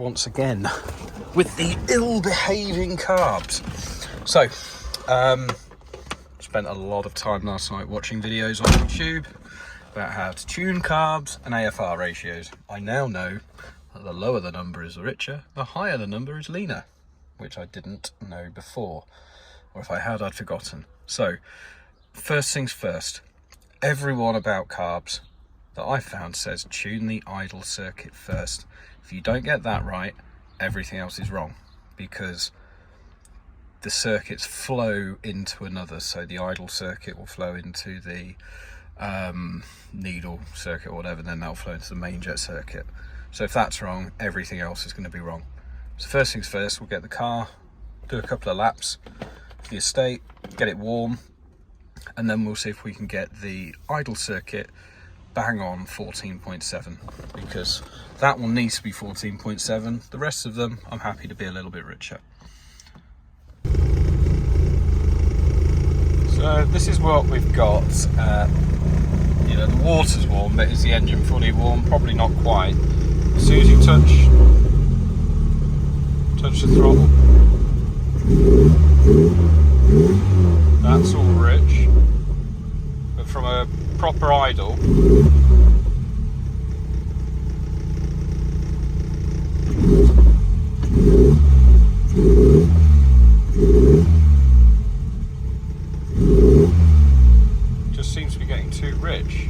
once again with the ill-behaving carbs. So, spent a lot of time last night watching videos on YouTube about how to tune carbs and AFR ratios. I now know that the lower the number is the richer, the higher the number is leaner, which I didn't know before, or if I had, I'd forgotten. So, first things first, everyone about carbs that I found says tune the idle circuit first. If you don't get that right, everything else is wrong, because the circuits flow into another. So the idle circuit will flow into the needle circuit or whatever, then that'll flow into the main jet circuit. So if that's wrong, everything else is going to be wrong. So first things first, we'll get the car, do a couple of laps to the estate, get it warm, and then we'll see if we can get the idle circuit bang on 14.7, because that one needs to be 14.7. The rest of them, I'm happy to be a little bit richer. So this is what we've got. You know, the water's warm, but is the engine fully warm? Probably not quite. As soon as you touch the throttle, that's all rich. But from a proper idle, just seems to be getting too rich.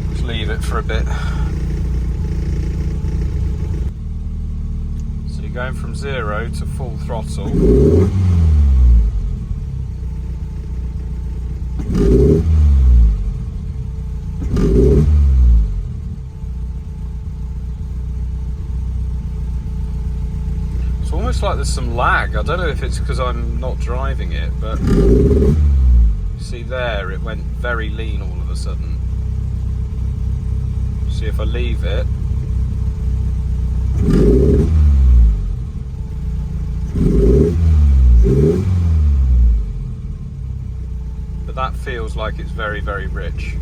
Let's leave it for a bit. So you're going from 0 to full throttle. It's almost like there's some lag. I don't know if it's because I'm not driving it, but you see there, it went very lean all of a sudden. See if I leave it. But that feels like it's very, very rich.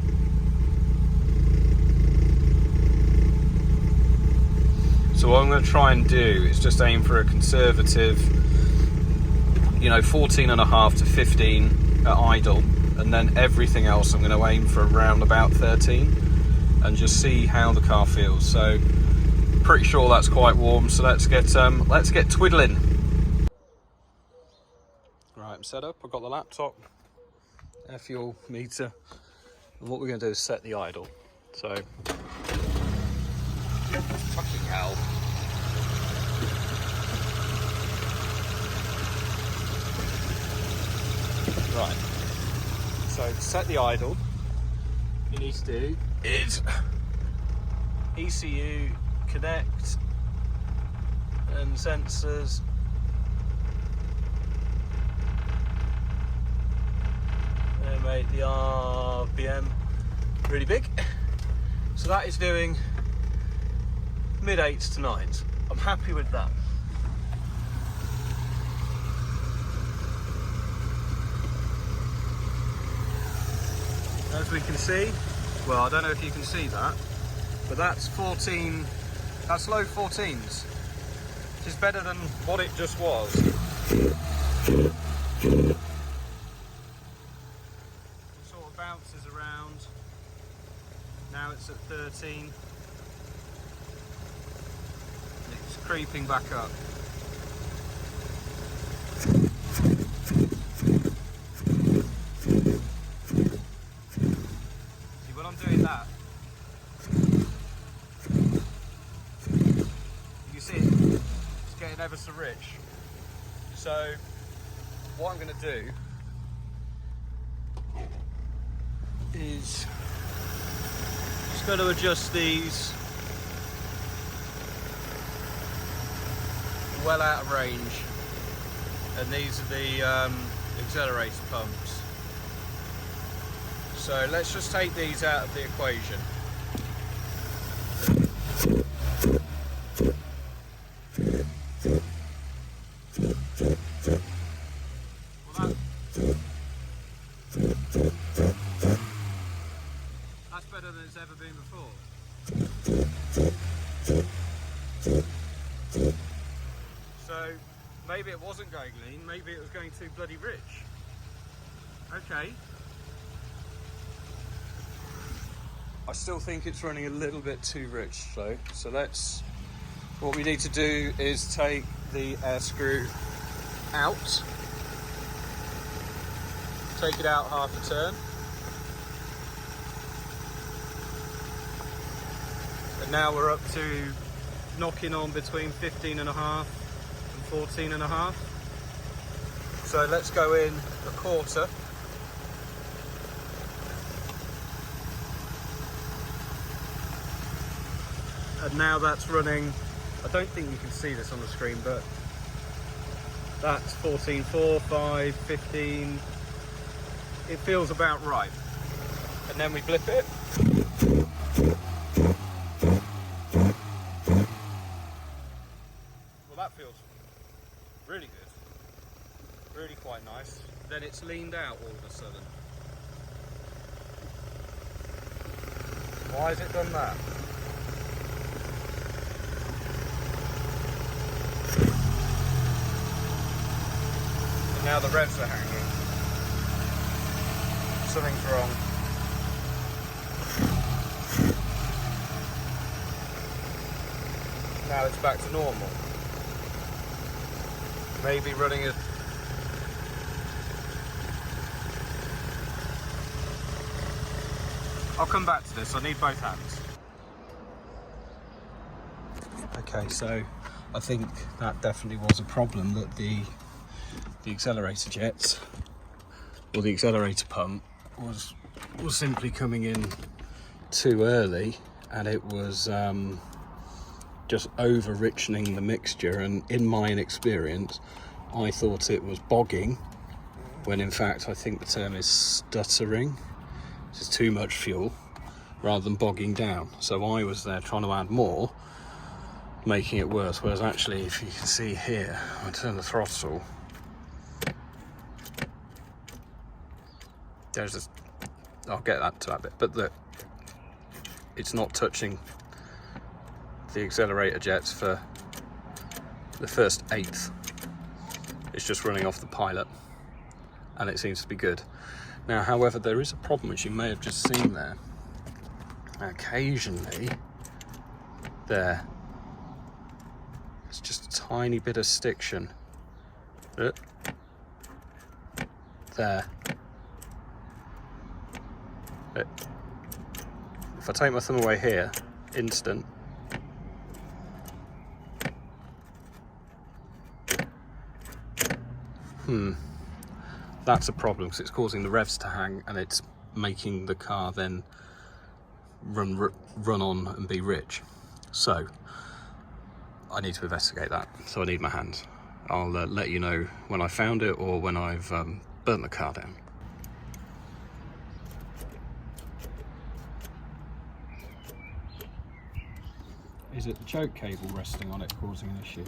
So what I'm going to try and do is just aim for a conservative, you know, 14.5 to 15 at idle, and then everything else I'm going to aim for around about 13, and just see how the car feels. So pretty sure that's quite warm. So let's get twiddling. Right, I'm set up. I've got the laptop, air fuel meter, and what we're going to do is set the idle. So. Fucking hell. Right. So to set the idle, what you need to do is ECU, connect, and sensors. They made the RPM really big. So that is doing mid 8s to 9s. I'm happy with that. As we can see, well, I don't know if you can see that, but that's 14, that's low 14s, which is better than what it just was. It sort of bounces around. Now it's at 13. It's creeping back up. See, when I'm doing that, you see it's getting ever so rich. So what I'm going to do is just going to adjust these well out of range, and these are the accelerator pumps. So let's just take these out of the equation. That's better than it's ever been before. So maybe it wasn't going lean, maybe it was going too bloody rich. Okay. I still think it's running a little bit too rich though. So what we need to do is take the air screw out. Take it out half a turn. And now we're up to knocking on between 15.5 and 14.5. So let's go in a quarter. And now that's running, I don't think you can see this on the screen, but that's 14.4, 5, 15. It feels about right. And then we blip it. Well, that feels really good. Really quite nice. Then it's leaned out all of a sudden. Why has it done that? And now the revs are hanging. Something's wrong. Now it's back to normal. Maybe running a... I'll come back to this, I need both hands. Okay, so I think that definitely was a problem, that the accelerator jets, or the accelerator pump, was simply coming in too early, and it was just over-richening the mixture. And in my inexperience, I thought it was bogging, when in fact I think the term is stuttering. It's too much fuel rather than bogging down. So I was there trying to add more, making it worse. Whereas actually, if you can see here, I turn the throttle. There's this, I'll get that to that bit, but look, it's not touching the accelerator jets for the first eighth. It's just running off the pilot, and it seems to be good. Now, however, there is a problem which you may have just seen there. Occasionally, there's just a tiny bit of stiction. There. If I take my thumb away here, instant. That's a problem, because it's causing the revs to hang, and it's making the car then run on and be rich. So I need to investigate that. So I need my hands. I'll let you know when I found it, or when I've burnt the car down. Is it the choke cable resting on it causing an issue?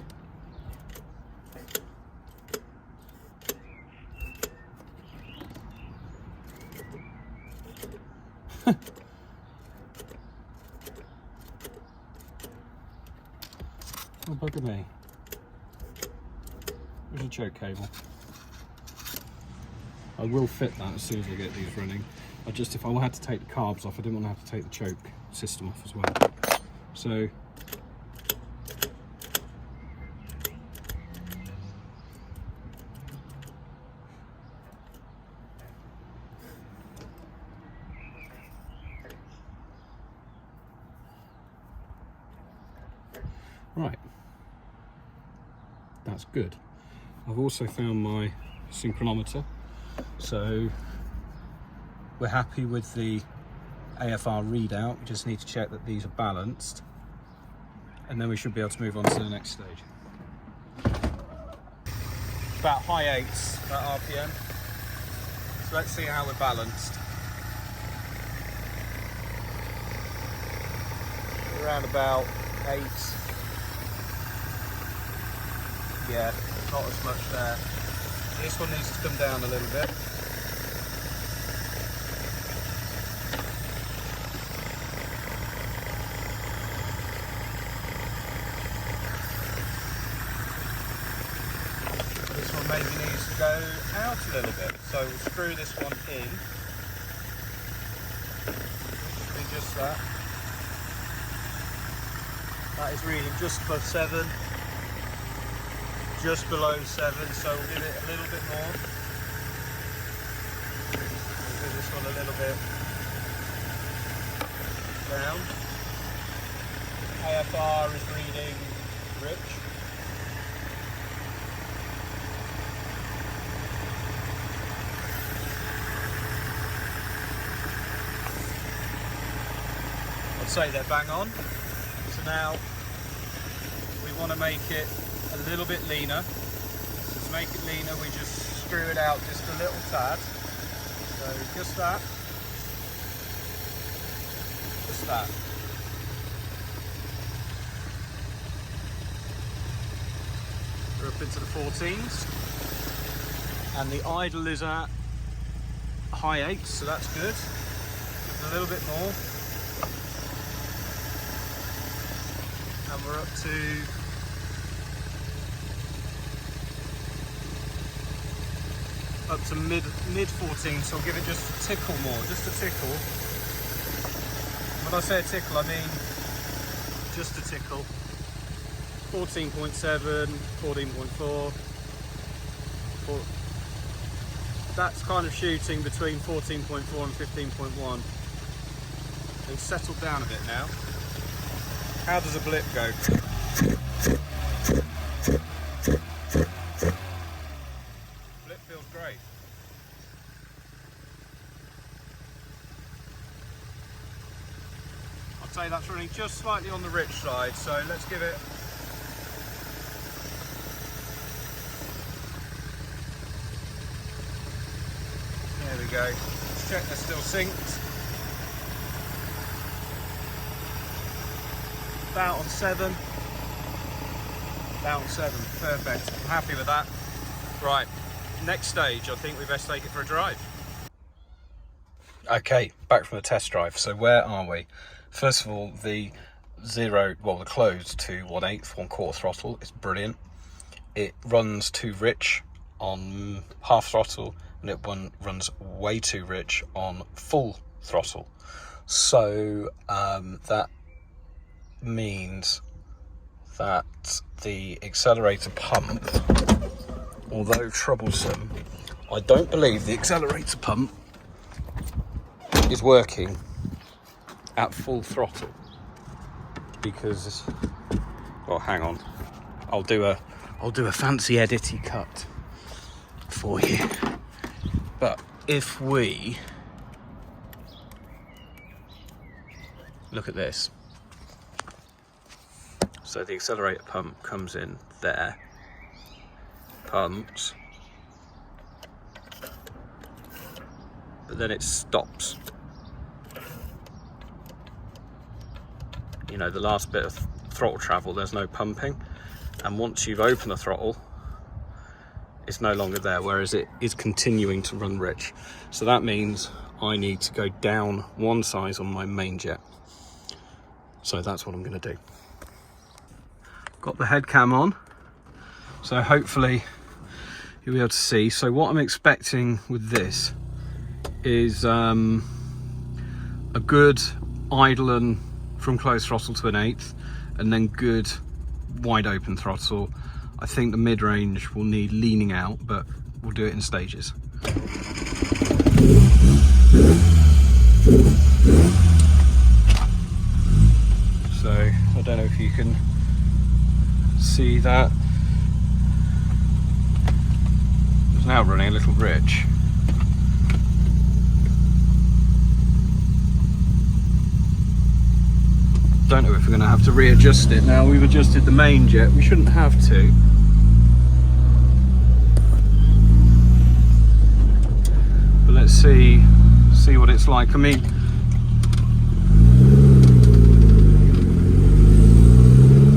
Oh, bugger me. There's a choke cable. I will fit that as soon as I get these running. If I had to take the carbs off, I didn't want to have to take the choke system off as well. So right, that's good. I've also found my synchronometer, so we're happy with the AFR readout. We just need to check that these are balanced, and then we should be able to move on to the next stage. About high 8s at RPM, so let's see how we're balanced. Around about 8. Yeah, not as much there. This one needs to come down a little bit. out a little bit. So we'll screw this one in. Just that. That is reading just above 7, just below 7, so we'll give it a little bit more. We'll give this one a little bit down. AFR is reading rich. I'd say they're bang on. So now we want to make it a little bit leaner. So to make it leaner, we just screw it out just a little tad. So just that. Just that. We're up into the 14s. And the idle is at high 8s, so that's good. Give it a little bit more. And we're up to mid 14, so I'll give it just a tickle more, just a tickle. When I say a tickle, I mean just a tickle. 14.7, 14.4. That's kind of shooting between 14.4 and 15.1. It's settled down a bit now. How does a blip go? Blip feels great. I'd say that's running just slightly on the rich side, so let's give it. There we go. Let's check they're still synced. About on 7. About on 7. Perfect. I'm happy with that. Right. Next stage, I think we best take it for a drive. Okay, back from the test drive. So where are we? First of all, the the closed to 1/8, 1/4 throttle is brilliant. It runs too rich on half throttle, and it runs way too rich on full throttle. So that means that the accelerator pump, although troublesome, I don't believe the accelerator pump is working at full throttle, because, well, hang on, I'll do a fancy edity cut for you. But if we look at this, so the accelerator pump comes in there, pumps, but then it stops. You know, the last bit of throttle travel, there's no pumping, and once you've opened the throttle, it's no longer there, whereas it is continuing to run rich. So that means I need to go down one size on my main jet. So that's what I'm going to do. Got the head cam on, so hopefully you'll be able to see. So what I'm expecting with this is a good idling from closed throttle to 1/8, and then good wide open throttle. I think the mid-range will need leaning out, but we'll do it in stages. So I don't know if you can see that. It's now running a little rich. Don't know if we're going to have to readjust it now. We've adjusted the main jet. We shouldn't have to. But let's see what it's like. I mean,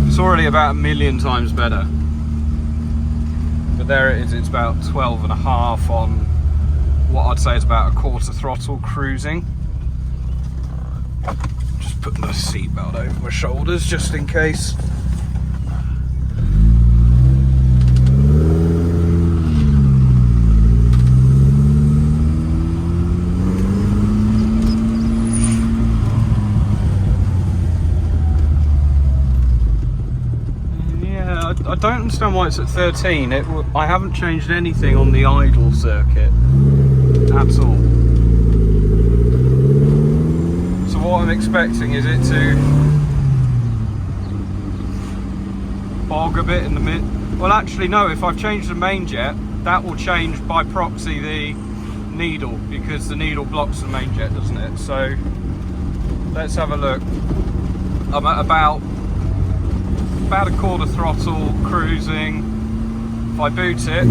it's already about 1,000,000 times better. But there it is. It's about 12.5 on what I'd say is about a quarter throttle cruising. Put my seatbelt over my shoulders just in case. understand why it's at 13. I haven't changed anything on the idle circuit at all. So what I'm expecting is it to bog a bit in the mid. Well, actually no, if I've changed the main jet, that will change by proxy the needle, because the needle blocks the main jet, doesn't it? So let's have a look. I'm at about a quarter throttle cruising. If I boot it,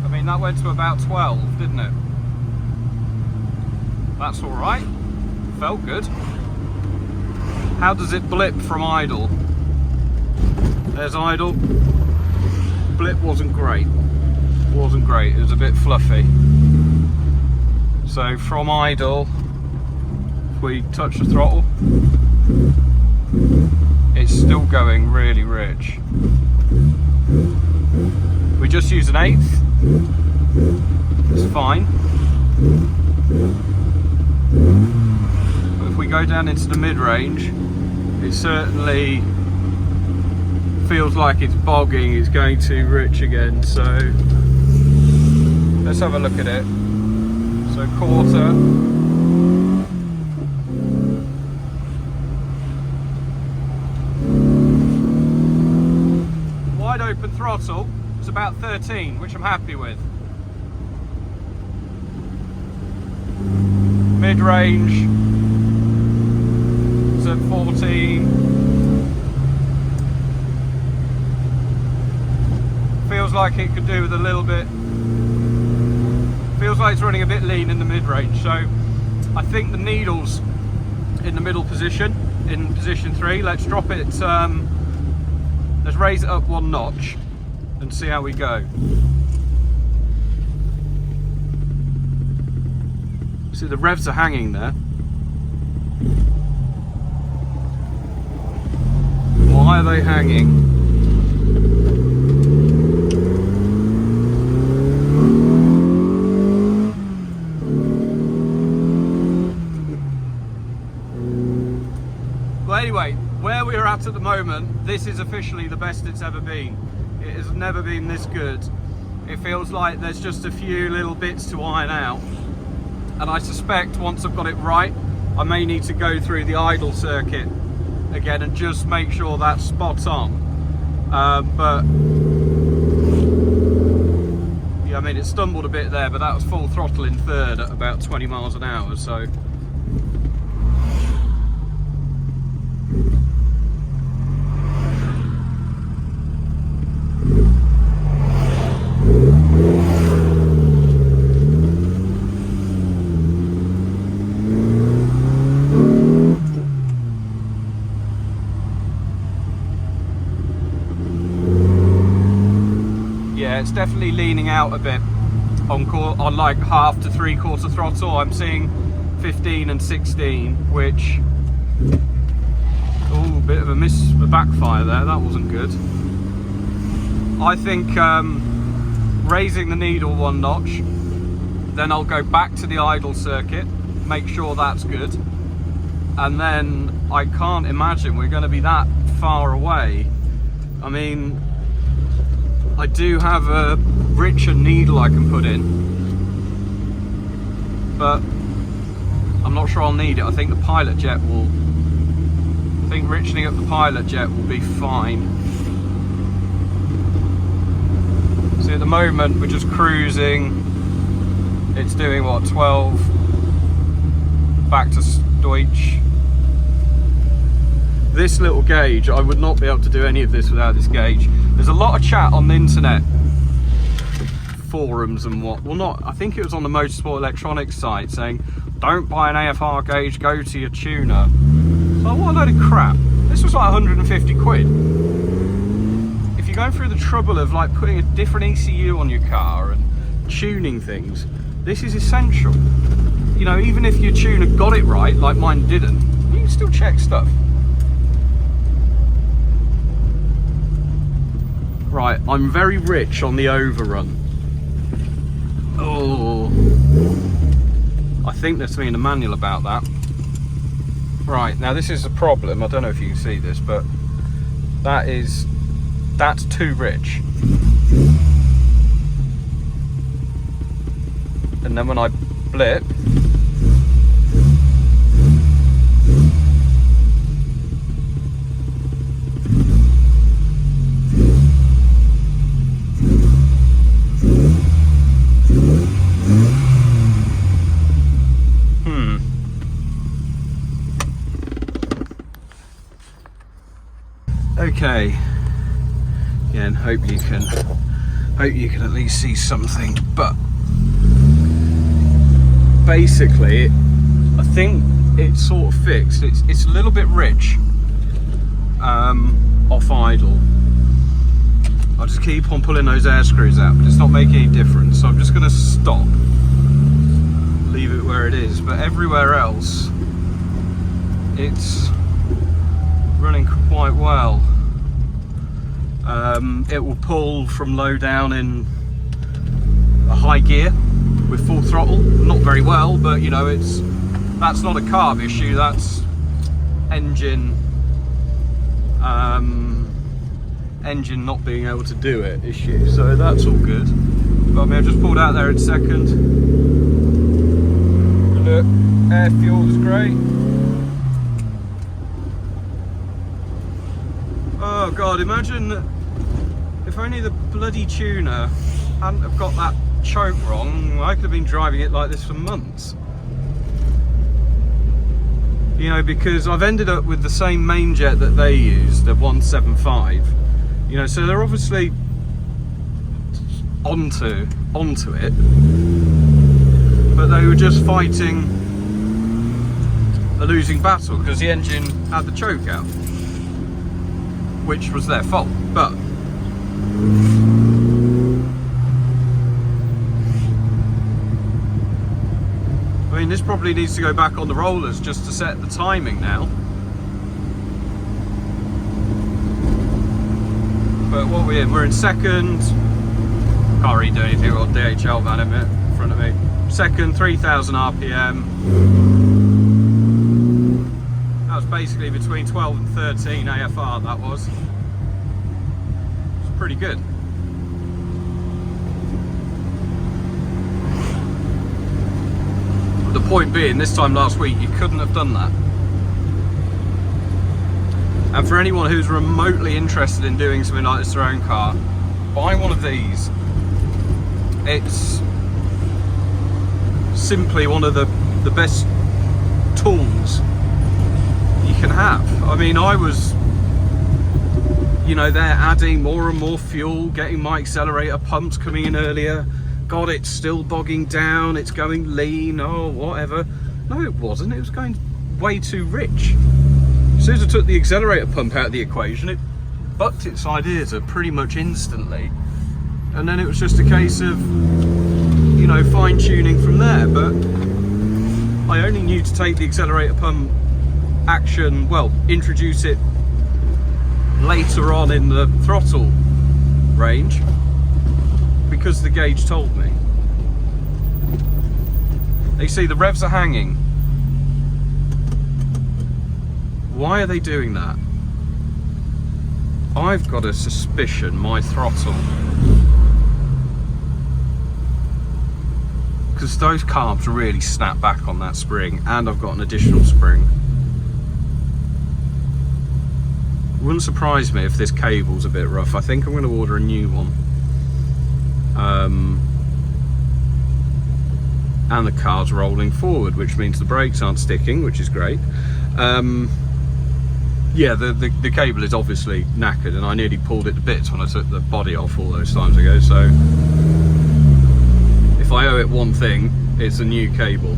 I mean, that went to about 12, didn't it? That's all right, felt good. How does it blip from idle? There's idle. Blip wasn't great. Wasn't great, it was a bit fluffy. So from idle, if we touch the throttle, it's still going really rich. We just use an 1/8, it's fine. But if we go down into the mid-range, it certainly feels like it's bogging, it's going too rich again. So let's have a look at it. So quarter. Wide open throttle, it's about 13, which I'm happy with. Mid-range, it's at 14. Feels like it could do with a little bit. Feels like it's running a bit lean in the mid-range. So I think the needle's in the middle position, in position 3. Let's drop it, let's raise it up 1 notch and see how we go. See, the revs are hanging there. Why are they hanging? Well, anyway, where we're at the moment, this is officially the best it's ever been. It has never been this good. It feels like there's just a few little bits to iron out. And I suspect once I've got it right, I may need to go through the idle circuit again and just make sure that's spot on. But yeah, I mean, it stumbled a bit there, but that was full throttle in third at about 20 miles an hour, so. Yeah, it's definitely leaning out a bit on like half to 3/4 throttle. I'm seeing 15 and 16, which, oh, bit of a backfire there. That wasn't good. I think raising the needle 1 notch, then I'll go back to the idle circuit, make sure that's good, and then I can't imagine we're going to be that far away. I mean, I do have a richer needle I can put in, but I'm not sure I'll need it. I think the pilot jet will, I think richening up the pilot jet will be fine. See, at the moment we're just cruising. It's doing what, 12, back to Deutsch. This little gauge, I would not be able to do any of this without this gauge. There's a lot of chat on the internet, forums and what, well, not, I think it was on the Motorsport Electronics site saying, don't buy an AFR gauge, go to your tuner. So what a load of crap. This was like 150 quid. If you're going through the trouble of like putting a different ECU on your car and tuning things, this is essential. You know, even if your tuner got it right, like mine didn't, you can still check stuff. Right, I'm very rich on the overrun. Oh, I think there's something in the manual about that. Right, now this is the problem. I don't know if you can see this, but that's too rich. And then when I blip, okay. Again, hope you can at least see something, but basically I think it's sort of fixed. It's a little bit rich off idle. I'll just keep on pulling those air screws out, but it's not making any difference, so I'm just going to stop, leave it where it is. But everywhere else it's running quite well. It will pull from low down in a high gear with full throttle, not very well, but you know, that's not a carb issue, that's engine engine not being able to do it issue, so that's all good. But I mean, I just pulled out there in second. Look, air fuel is great. Oh god, imagine if only the bloody tuner hadn't have got that choke wrong. I could have been driving it like this for months. You know, because I've ended up with the same main jet that they use, the 175. You know, so they're obviously onto it, but they were just fighting a losing battle because the engine had the choke out, which was their fault. But I mean, this probably needs to go back on the rollers just to set the timing now. But what we're in second. Can't really do anything. I've got a DHL van in front of me. Second, 3,000 RPM. That was basically between 12 and 13 AFR, that was. It's pretty good. The point being, this time last week, you couldn't have done that. And for anyone who's remotely interested in doing something like this to their own car, buy one of these. It's simply one of the best tools you can have. I mean, I was, you know, they're adding more and more fuel, getting my accelerator pumps coming in earlier. God, it's still bogging down, it's going lean, oh, whatever. No, it wasn't, it was going way too rich. As soon as I took the accelerator pump out of the equation, it bucked its ideas pretty much instantly. And then it was just a case of, you know, fine tuning from there. But I only knew to take the accelerator pump action, well, introduce it later on in the throttle range, because the gauge told me. You see, the revs are hanging. Why are they doing that? I've got a suspicion my throttle, because those carbs really snap back on that spring, and I've got an additional spring. Wouldn't surprise me if this cable's a bit rough. I think I'm going to order a new one. And the car's rolling forward, which means the brakes aren't sticking, which is great. Yeah, the cable is obviously knackered, and I nearly pulled it to bits when I took the body off all those times ago, so if I owe it one thing, it's a new cable.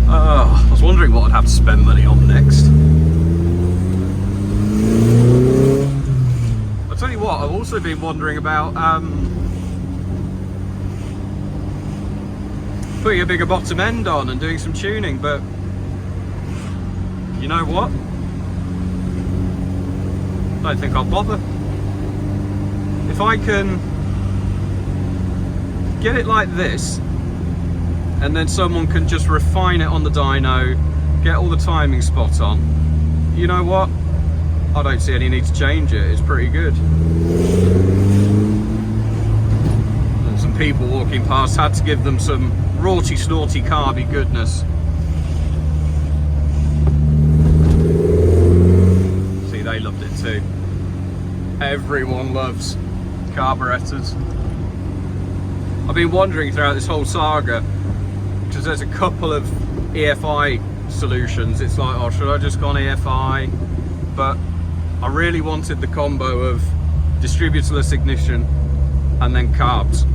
I was wondering what I'd have to spend money on next. I'll tell you what, I've also been wondering about putting a bigger bottom end on and doing some tuning, but you know what? I don't think I'll bother. If I can get it like this and then someone can just refine it on the dyno, get all the timing spot on, you know what? I don't see any need to change it. It's pretty good. And some people walking past, had to give them some rorty, snorty, carby goodness. See, they loved it too. Everyone loves carburetors. I've been wondering throughout this whole saga, because there's a couple of EFI solutions. It's like, oh, should I just go on EFI? But I really wanted the combo of distributorless ignition and then carbs.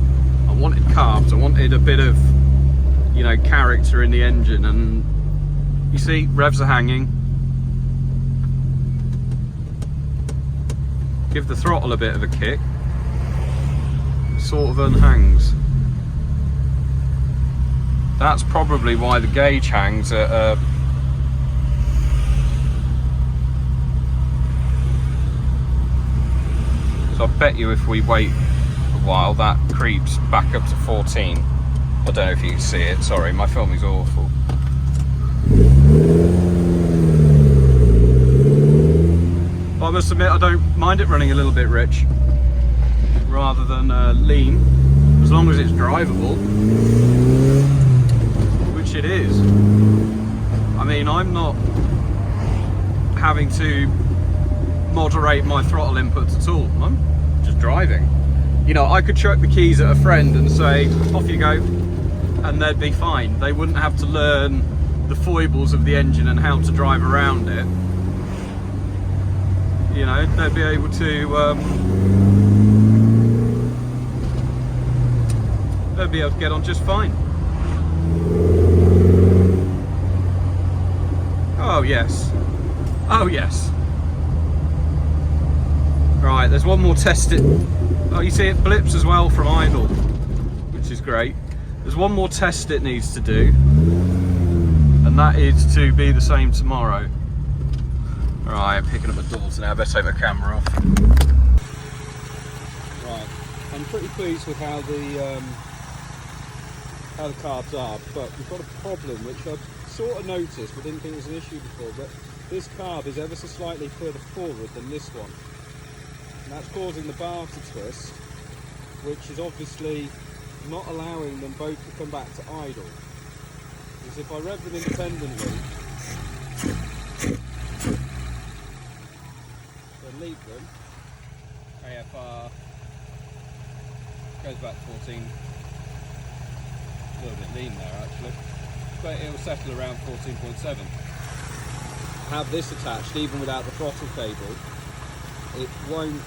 I wanted carbs. I wanted a bit of, you know, character in the engine. And you see, revs are hanging. Give the throttle a bit of a kick. Sort of unhangs. That's probably why the gauge hangs at so I bet you if we wait a while that creeps back up to 14. I don't know if you can see it, sorry, my filming's awful. But I must admit I don't mind it running a little bit rich rather than lean, as long as it's drivable. It is. I mean, I'm not having to moderate my throttle inputs at all. I'm just driving. You know, I could chuck the keys at a friend and say, off you go, and they'd be fine. They wouldn't have to learn the foibles of the engine and how to drive around it. You know, they'd be able to get on just fine. Oh yes, oh yes. Right, there's one more test. Oh, you see it blips as well from idle, which is great. There's one more test it needs to do, and that is to be the same tomorrow. Right, I'm picking up the doors now. I better take my camera off. Right, I'm pretty pleased with how the carbs are, but we've got a problem which I've sort of noticed but didn't think was an issue before, but this carb is ever so slightly further forward than this one, and that's causing the bar to twist, which is obviously not allowing them both to come back to idle. Because if I rev them independently then leave them, AFR goes back to 14. A little bit lean there actually, but it will settle around 14.7. Have this attached, even without the throttle cable, it won't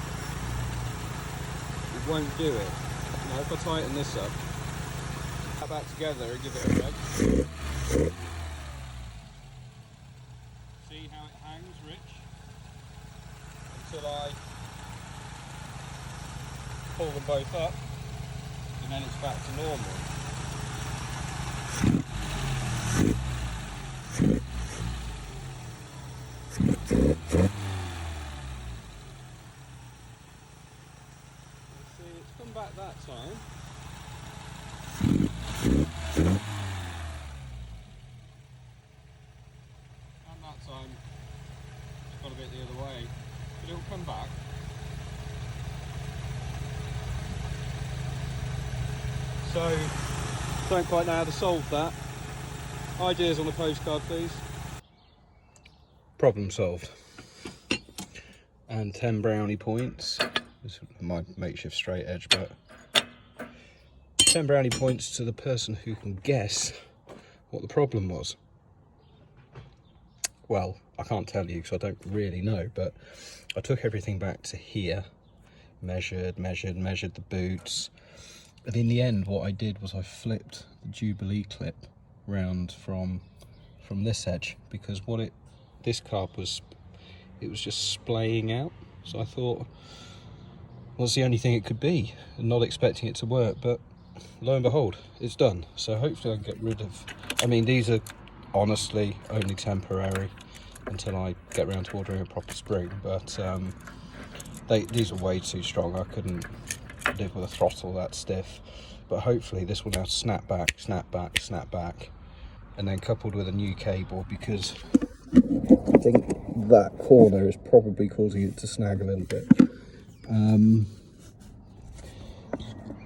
do it. Now if I tighten this up, put that together and give it a rev. See how it hangs, Rich? Until I pull them both up, and then it's back to normal. Back that time. And that time it's got a bit the other way, but it'll come back. So don't quite know how to solve that. Ideas on the postcard, please. Problem solved. And 10 brownie points. This is my makeshift straight edge, but 10 brownie points to the person who can guess what the problem was. Well, I can't tell you because I don't really know, but I took everything back to here, measured the boots, and in the end what I did was I flipped the Jubilee clip round from this edge, because this carb was, it was just splaying out. So I thought, well, it's the only thing it could be, and not expecting it to work, but lo and behold, it's done. So hopefully I can get rid of, I mean, these are honestly only temporary until I get around to ordering a proper spring, but these are way too strong. I couldn't live with a throttle that stiff. but hopefully this will now snap back, snap back, snap back, and then coupled with a new cable, because I think that corner is probably causing it to snag a little bit.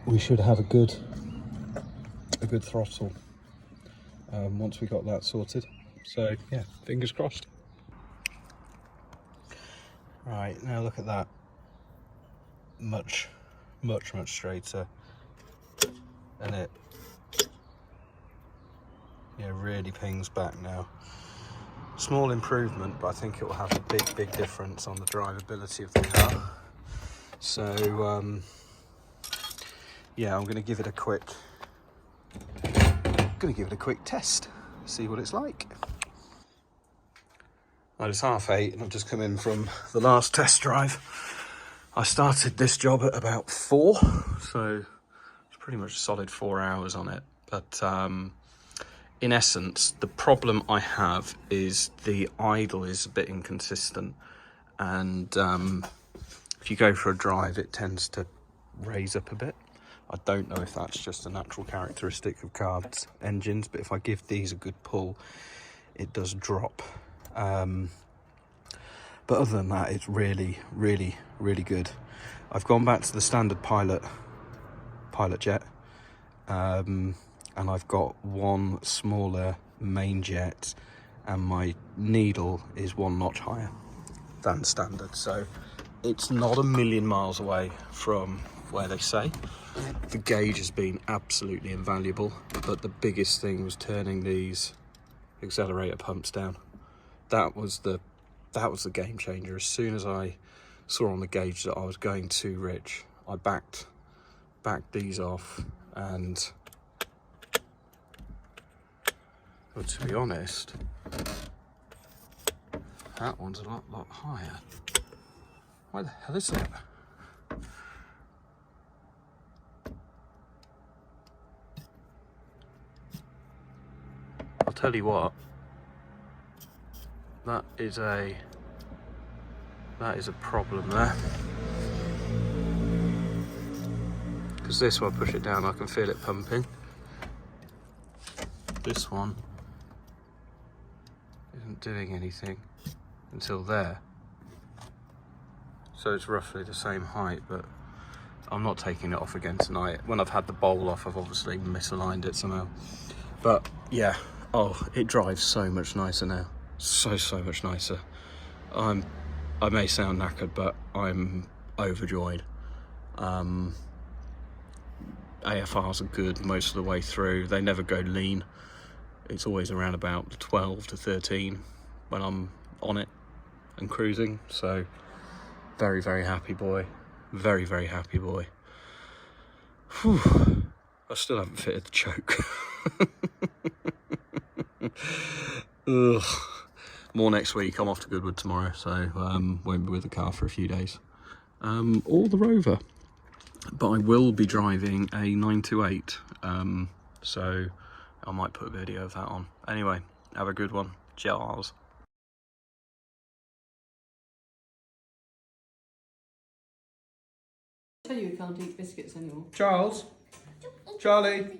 We should have a good throttle once we got that sorted. So yeah, fingers crossed. Right, now look at that. Much straighter, and it really pings back now. Small improvement, but I think it will have a big difference on the drivability of the car. So yeah, I'm going to give it a quick test, see what it's like. Well, it's 8:30 and I've just come in from the last test drive. I started this job at about 4, so it's pretty much a solid 4 hours on it. But in essence, the problem I have is the idle is a bit inconsistent, and if you go for a drive, it tends to raise up a bit. I don't know if that's just a natural characteristic of Carbs engines, but if I give these a good pull, it does drop. But other than that, it's really good. I've gone back to the standard pilot jet, and I've got one smaller main jet, and my needle is 1 notch higher than standard, so it's not a million miles away from where they say. The gauge has been absolutely invaluable, but the biggest thing was turning these accelerator pumps down. That was the game changer. As soon as I saw on the gauge that I was going too rich, I backed these off, and well, to be honest, that one's a lot higher. Why the hell is that? I'll tell you what, that is a problem there. Because this one, push it down, I can feel it pumping. This one isn't doing anything until there. So it's roughly the same height, but I'm not taking it off again tonight. When I've had the bowl off, I've obviously misaligned it somehow. But yeah, oh, it drives so much nicer now. So much nicer. I may sound knackered, but I'm overjoyed. AFRs are good most of the way through. They never go lean. It's always around about 12 to 13 when I'm on it and cruising. So very happy boy. Very happy boy. Whew. I still haven't fitted the choke. Ugh. More next week. I'm off to Goodwood tomorrow, so won't be with the car for a few days. Or the Rover. But I will be driving a 928, so I might put a video of that on. Anyway, have a good one. Cheers. Tell you can't eat biscuits anymore. Charles? Charlie?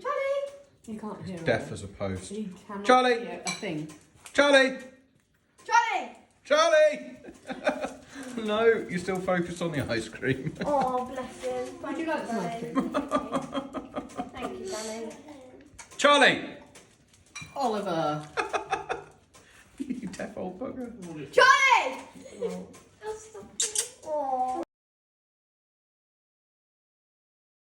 You can't hear Deaf as a post. He cannot Charlie! hear a thing. Charlie! Charlie! Charlie! No, you're still focused on the ice cream. Oh, bless him. Would you like some ice cream? Thank you, Danny. Charlie! Oliver! You deaf old bugger. Charlie! Oh.